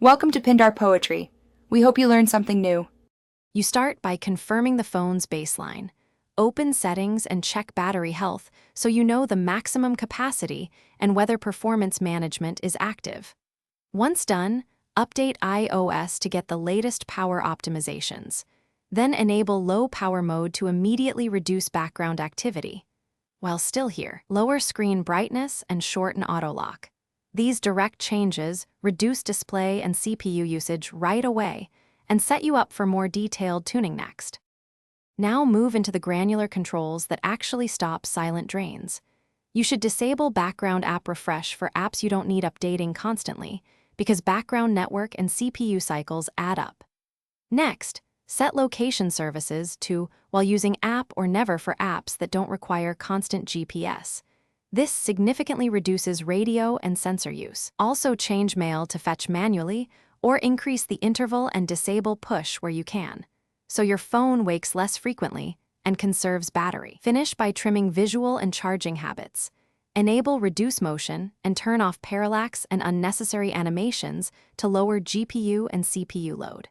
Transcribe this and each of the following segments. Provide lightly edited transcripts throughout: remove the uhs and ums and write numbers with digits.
Welcome to Pindar Poetry. We hope you learned something new. You start by confirming the phone's baseline. Open settings and check battery health so you know the maximum capacity and whether performance management is active. Once done, update iOS to get the latest power optimizations. Then enable low power mode to immediately reduce background activity. While still here, lower screen brightness and shorten auto lock. These direct changes reduce display and CPU usage right away and set you up for more detailed tuning next. Now move into the granular controls that actually stop silent drains. You should disable background app refresh for apps you don't need updating constantly, because background network and CPU cycles add up. Next, set location services to while using app or never for apps that don't require constant GPS. This significantly reduces radio and sensor use. Also change mail to fetch manually or increase the interval and disable push where you can, so your phone wakes less frequently and conserves battery. Finish by trimming visual and charging habits. Enable reduce motion and turn off parallax and unnecessary animations to lower GPU and CPU load.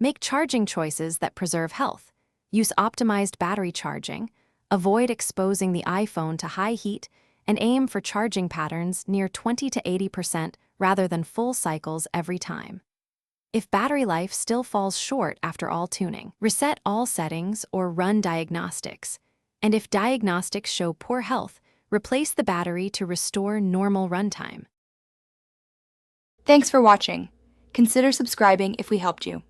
Make charging choices that preserve health. Use optimized battery charging, avoid exposing the iPhone to high heat, and aim for charging patterns near 20 to 80% rather than full cycles every time. If battery life still falls short after all tuning, reset all settings or run diagnostics. And if diagnostics show poor health, replace the battery to restore normal runtime. Thanks for watching. Consider subscribing if we helped you.